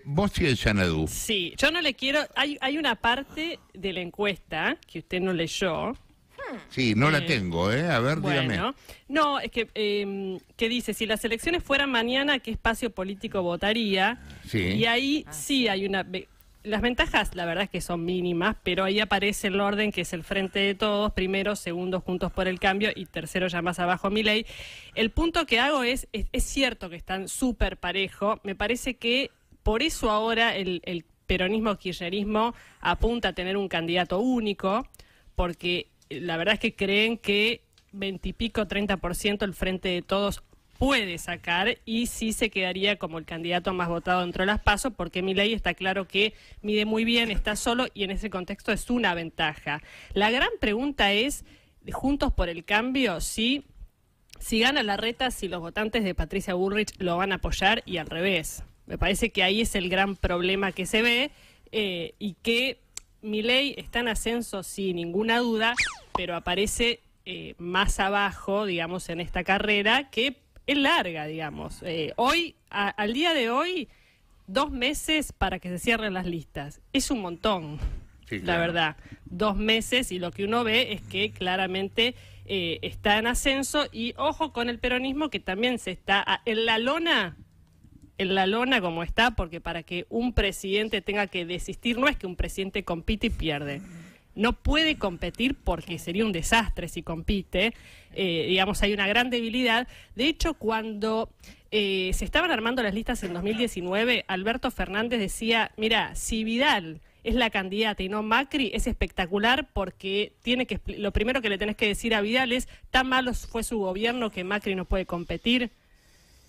Vos sí en Xanadu. Sí, yo no le quiero... Hay una parte de la encuesta que usted no leyó. Sí, no la tengo, A ver, dígame. Bueno, no, es que dice, si las elecciones fueran mañana, ¿qué espacio político votaría? Sí. Y ahí sí hay una... Las ventajas, la verdad es que son mínimas, pero ahí aparece el orden que es el Frente de Todos, primero, segundo, Juntos por el Cambio, y tercero, ya más abajo, Milei. El punto que hago es cierto que están súper parejo, me parece que por eso ahora el peronismo, kirchnerismo apunta a tener un candidato único, porque la verdad es que creen que 20 y pico, 30% el Frente de Todos puede sacar y sí se quedaría como el candidato más votado dentro de las PASO, porque Milei está claro que mide muy bien, está solo y en ese contexto es una ventaja. La gran pregunta es, Juntos por el Cambio, si gana Larreta, si los votantes de Patricia Bullrich lo van a apoyar y al revés. Me parece que ahí es el gran problema que se ve y que Milei está en ascenso sin ninguna duda, pero aparece más abajo, digamos, en esta carrera que es larga, digamos. Al día de hoy, 2 meses para que se cierren las listas. Es un montón, sí, claro. La verdad. 2 meses y lo que uno ve es que claramente está en ascenso y ojo con el peronismo que también se está en la lona como está, porque para que un presidente tenga que desistir, no es que un presidente compite y pierde. No puede competir porque sería un desastre si compite. Digamos, hay una gran debilidad. De hecho, cuando se estaban armando las listas en 2019, Alberto Fernández decía, mira, si Vidal es la candidata y no Macri, es espectacular porque lo primero que le tenés que decir a Vidal es, tan malo fue su gobierno que Macri no puede competir.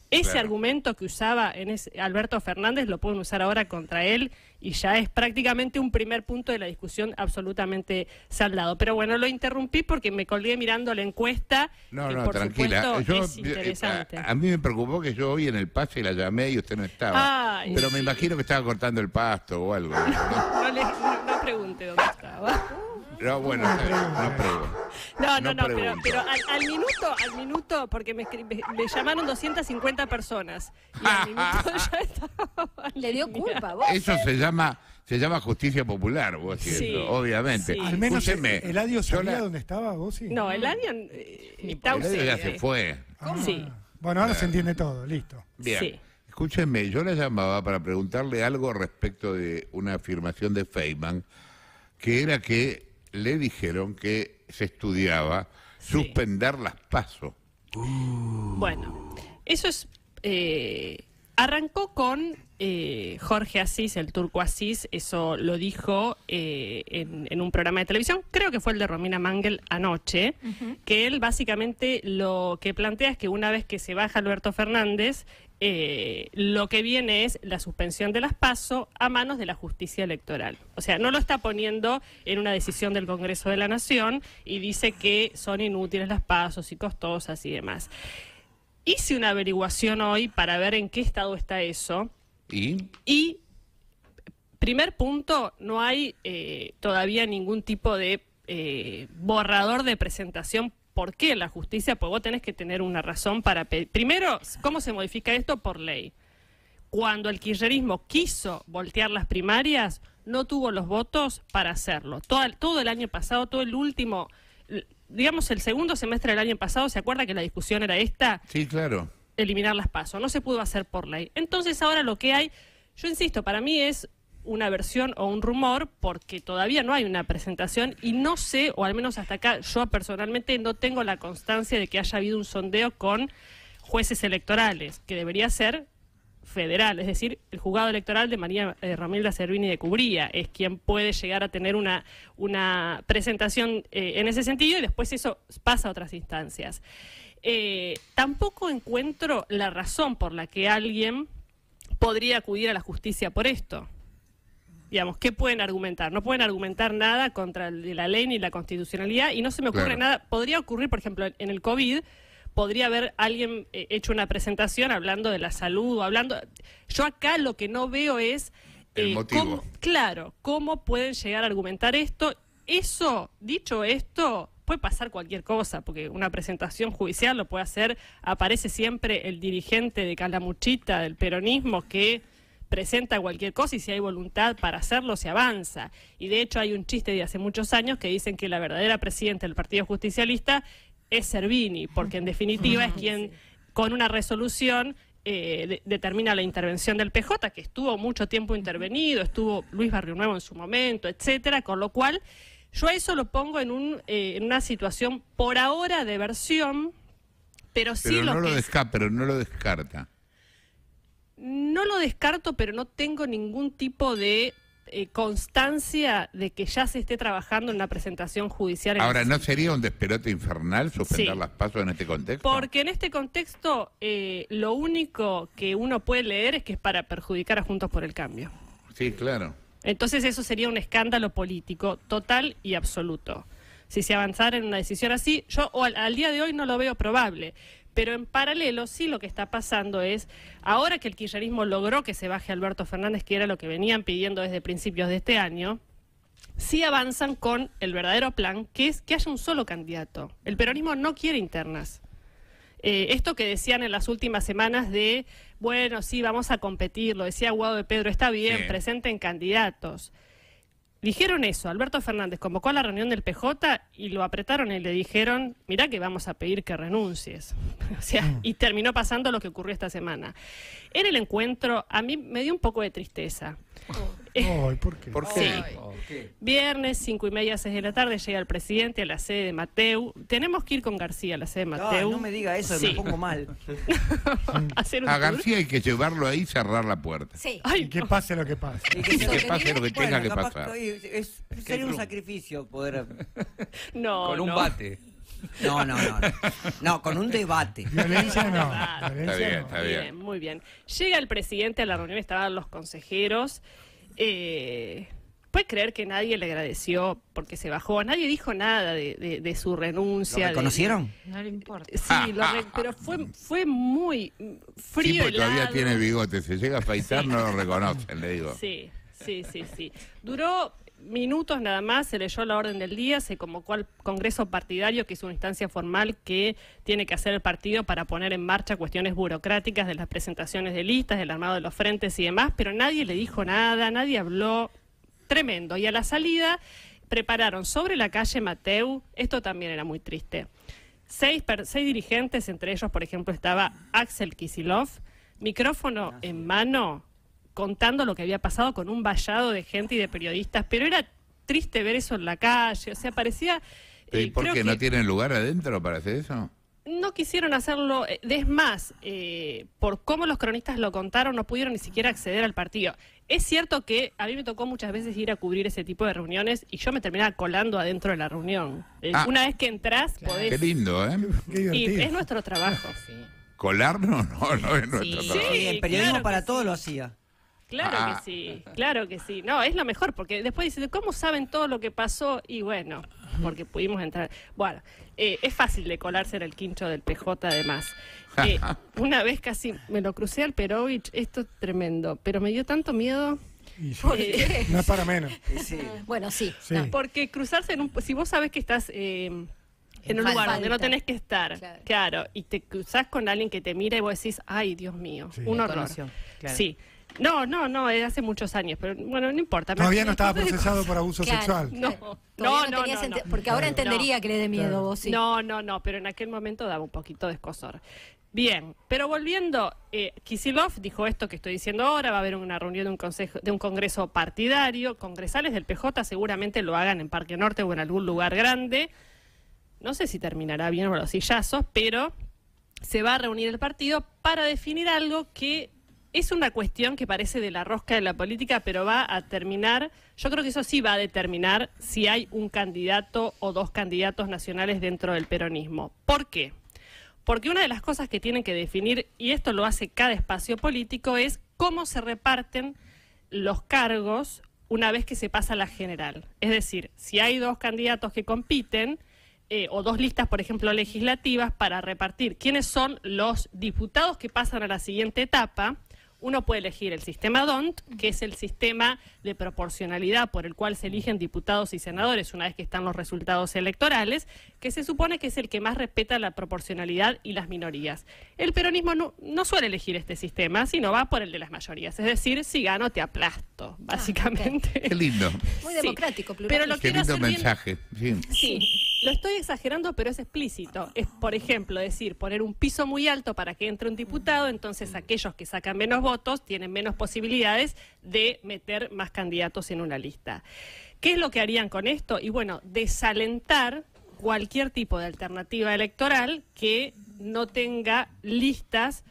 Ese claro. Argumento que usaba Alberto Fernández lo pueden usar ahora contra él y ya es prácticamente un primer punto de la discusión absolutamente saldado. Pero bueno, lo interrumpí porque me colgué mirando la encuesta. No, por tranquila. Es interesante. A mí me preocupó que yo hoy en el pase la llamé y usted no estaba. Ay, pero me imagino que estaba cortando el pasto o algo. No pregunte dónde estaba. No, bueno, no pregunto. No, pero al minuto, porque me llamaron 250 personas. Y al minuto ya estaba. Le dio culpa, vos. Eso se llama justicia popular, vos siento, sí, obviamente. Sí. Al menos Eladio sabía dónde estaba, vos sí. No, Eladio Eladio ya se fue. ¿Cómo? Sí. Bueno, ahora se entiende todo, listo. Bien. Sí. Escúchenme, yo la llamaba para preguntarle algo respecto de una afirmación de Feynman, que era que le dijeron que se estudiaba suspender las PASO. Bueno, eso es... arrancó con Jorge Asís, el turco Asís, eso lo dijo en un programa de televisión, creo que fue el de Romina Mangel anoche, que él básicamente lo que plantea es que una vez que se baja Alberto Fernández, lo que viene es la suspensión de las PASO a manos de la justicia electoral. O sea, no lo está poniendo en una decisión del Congreso de la Nación y dice que son inútiles las PASO y costosas y demás. Hice una averiguación hoy para ver en qué estado está eso. Y primer punto, no hay todavía ningún tipo de borrador de presentación. ¿Por qué la justicia? Pues vos tenés que tener una razón para pedir. Primero, ¿cómo se modifica esto? Por ley. Cuando el kirchnerismo quiso voltear las primarias, no tuvo los votos para hacerlo. Todo el año pasado, todo el último, digamos el segundo semestre del año pasado, ¿se acuerda que la discusión era esta? Sí, claro. Eliminar las PASO. No se pudo hacer por ley. Entonces ahora lo que hay, yo insisto, para mí es una versión o un rumor porque todavía no hay una presentación y no sé, o al menos hasta acá yo personalmente no tengo la constancia de que haya habido un sondeo con jueces electorales, que debería ser federal, es decir, el juzgado electoral de María Romilda Servini de Cubría es quien puede llegar a tener una presentación en ese sentido y después eso pasa a otras instancias. Tampoco encuentro la razón por la que alguien podría acudir a la justicia por esto. Digamos, ¿qué pueden argumentar? No pueden argumentar nada contra la ley ni la constitucionalidad y no se me ocurre nada. Podría ocurrir, por ejemplo, en el COVID, podría haber alguien hecho una presentación hablando de la salud o hablando... Yo acá lo que no veo es... el motivo. ¿Cómo pueden llegar a argumentar esto? Eso, dicho esto, puede pasar cualquier cosa, porque una presentación judicial lo puede hacer, aparece siempre el dirigente de Calamuchita, del peronismo, que presenta cualquier cosa y si hay voluntad para hacerlo, se avanza. Y de hecho hay un chiste de hace muchos años que dicen que la verdadera presidenta del Partido Justicialista es Servini, porque en definitiva es quien con una resolución determina la intervención del PJ, que estuvo mucho tiempo intervenido, estuvo Luis Barrio Nuevo en su momento, etcétera, con lo cual yo a eso lo pongo en una situación por ahora de versión, pero sí pero lo no que pero no lo descarta. No lo descarto, pero no tengo ningún tipo de constancia de que ya se esté trabajando en una presentación judicial. Ahora, ¿no sería un despelote infernal suspender Sí. las PASO en este contexto? Porque en este contexto lo único que uno puede leer es que es para perjudicar a Juntos por el Cambio. Sí, claro. Entonces eso sería un escándalo político total y absoluto. Si se avanzara en una decisión así, yo al día de hoy no lo veo probable. Pero en paralelo, sí lo que está pasando es, ahora que el kirchnerismo logró que se baje Alberto Fernández, que era lo que venían pidiendo desde principios de este año, sí avanzan con el verdadero plan, que es que haya un solo candidato. El peronismo no quiere internas. Esto que decían en las últimas semanas de, bueno, sí, vamos a competir, lo decía Guado de Pedro, está bien, Sí. presenten candidatos. Dijeron eso, Alberto Fernández convocó a la reunión del PJ y lo apretaron y le dijeron, mirá que vamos a pedir que renuncies. O sea, y terminó pasando lo que ocurrió esta semana. En el encuentro, a mí me dio un poco de tristeza. Ay, ¿por qué? ¿Por qué? Sí. Viernes, 5:30, 6 de la tarde, llega el presidente a la sede de Mateu. Tenemos que ir con García a la sede de Mateu. No me diga eso, Sí. me pongo mal. Hacer un A tour. García hay que llevarlo ahí y cerrar la puerta. Sí. Ay, Y que pase lo que pase. Y que pase lo que tenga que capaz pasar. sería un sacrificio poder... no, Con un no. bate. No. No, con un debate. Violencia no. Está Violencia bien, no. está bien. Bien, muy bien. Llega el presidente a la reunión, estaban los consejeros. ¿Puede creer que nadie le agradeció porque se bajó? Nadie dijo nada de su renuncia. ¿Lo reconocieron? No le importa. Sí, pero fue muy Sí, frío, porque todavía helado. tiene bigote. Se llega a afeitar, no lo reconocen, le digo. Sí. Duró minutos nada más, se leyó la orden del día, se convocó al Congreso Partidario, que es una instancia formal que tiene que hacer el partido para poner en marcha cuestiones burocráticas de las presentaciones de listas, del armado de los frentes y demás, pero nadie le dijo nada, nadie habló. Tremendo. Y a la salida prepararon sobre la calle Mateu, esto también era muy triste, seis dirigentes, entre ellos, por ejemplo, estaba Axel Kicillof, micrófono en mano, contando lo que había pasado con un vallado de gente y de periodistas, pero era triste ver eso en la calle, o sea, parecía... ¿Pero ¿y por creo qué? que ¿No tienen lugar adentro para hacer eso? no quisieron hacerlo, es más, por cómo los cronistas lo contaron, no pudieron ni siquiera acceder al partido. Es cierto que a mí me tocó muchas veces ir a cubrir ese tipo de reuniones y yo me terminaba colando adentro de la reunión. Una vez que entrás, podés... Qué lindo, ¿eh? Qué Y divertido. es nuestro trabajo. ¿Colarnos? No es nuestro Sí. trabajo. Sí, el periodismo claro para que todo sí. lo hacía. Claro que sí. No, es lo mejor, porque después dicen, ¿cómo saben todo lo que pasó? Y bueno, porque pudimos entrar. Bueno, es fácil de colarse en el quincho del PJ además. Una vez casi me lo crucé al Perovich, esto es tremendo, pero me dio tanto miedo. Y sí, eh, no es para menos. Sí. Bueno, sí. Sí. No. Porque cruzarse si vos sabés que estás en un Falta. lugar donde no tenés que estar, Claro. claro, y te cruzás con alguien que te mira y vos decís, ay, Dios mío, Sí. un Me horror. conoció, claro. Sí. No, es hace muchos años, pero bueno, no importa. Todavía no estaba Entonces, procesado por abuso Claro. sexual. No, Todavía no, tenías no. porque ahora Claro. entendería que le dé miedo Claro. vos, sí. No, pero en aquel momento daba un poquito de escozor. Bien, pero volviendo, Kicillof dijo esto que estoy diciendo ahora, va a haber una reunión de un congreso partidario, congresales del PJ seguramente lo hagan en Parque Norte o en algún lugar grande, no sé si terminará bien o los sillazos, pero se va a reunir el partido para definir algo que es una cuestión que parece de la rosca de la política, pero va a terminar, yo creo que eso sí va a determinar si hay un candidato o dos candidatos nacionales dentro del peronismo. ¿Por qué? Porque una de las cosas que tienen que definir, y esto lo hace cada espacio político, es cómo se reparten los cargos una vez que se pasa a la general. Es decir, si hay dos candidatos que compiten, o dos listas, por ejemplo, legislativas, para repartir quiénes son los diputados que pasan a la siguiente etapa, Uno puede elegir el sistema DONT, que es el sistema de proporcionalidad por el cual se eligen diputados y senadores una vez que están los resultados electorales, que se supone que es el que más respeta la proporcionalidad y las minorías. El peronismo no suele elegir este sistema, sino va por el de las mayorías. Es decir, si gano te aplasto, básicamente. Qué lindo. Muy Sí, democrático, pero pluralista. lo Qué quiero lindo hacer bien. mensaje. Sí. Sí, lo estoy exagerando, pero es explícito. Es, por ejemplo, decir, poner un piso muy alto para que entre un diputado, entonces aquellos que sacan menos votos tienen menos posibilidades de meter más candidatos en una lista. ¿Qué es lo que harían con esto? Y bueno, desalentar cualquier tipo de alternativa electoral que no tenga listas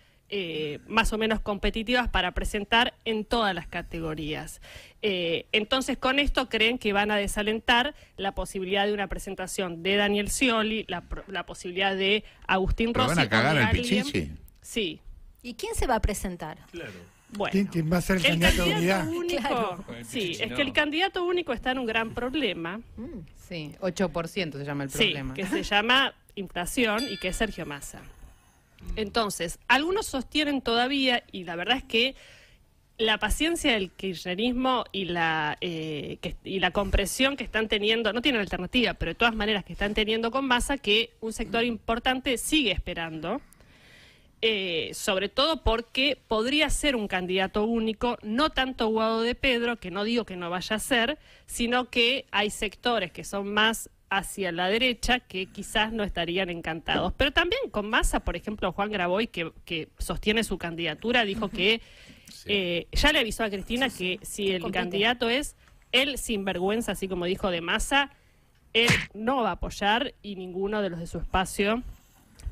más o menos competitivas para presentar en todas las categorías. Entonces, con esto creen que van a desalentar la posibilidad de una presentación de Daniel Scioli, la posibilidad de Agustín ¿Pero Rossi. van a cagar o de al alguien- Pichichi? Sí. ¿Y quién se va a presentar? Bueno. ¿Quién va a ser el candidato de unidad? único, Claro. sí, es que el candidato único está en un gran problema, Sí, 8% se llama el sí, problema. que se llama inflación y que es Sergio Massa. Entonces, algunos sostienen todavía, y la verdad es que la paciencia del kirchnerismo y la compresión que están teniendo, no tienen alternativa, pero de todas maneras que están teniendo con Massa, que un sector importante sigue esperando. Sobre todo porque podría ser un candidato único, no tanto Guado de Pedro, que no digo que no vaya a ser, sino que hay sectores que son más hacia la derecha que quizás no estarían encantados. Pero también con Massa, por ejemplo, Juan Graboy, que sostiene su candidatura, dijo que ya le avisó a Cristina que si el compite. candidato es él sinvergüenza, así como dijo de Massa, él no va a apoyar y ninguno de los de su espacio,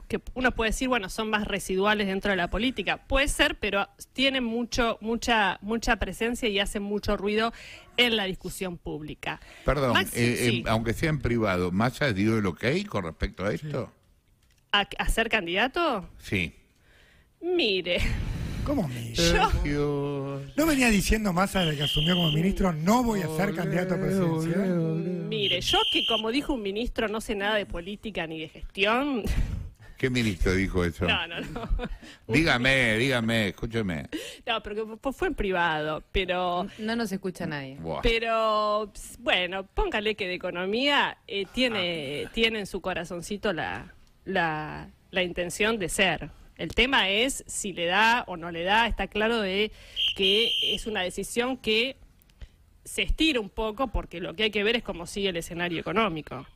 que uno puede decir, bueno, son más residuales dentro de la política. Puede ser, pero tienen mucha presencia y hacen mucho ruido en la discusión pública. Perdón, Sí. aunque sea en privado, ¿Massa dio el ok con respecto a esto? ¿A ser candidato? Sí. Mire, ¿Cómo me yo, ¿No venía diciendo Massa desde que asumió como ministro, no voy a ser candidato presidencial? mire, yo que como dijo un ministro no sé nada de política ni de gestión. ¿Qué ministro dijo eso? No. Dígame, escúcheme. No, pero que fue en privado, pero... No nos escucha nadie. Buah. Pero, bueno, póngale que de economía tiene en su corazoncito la intención de ser. El tema es si le da o no le da. Está claro de que es una decisión que se estira un poco porque lo que hay que ver es cómo sigue el escenario económico.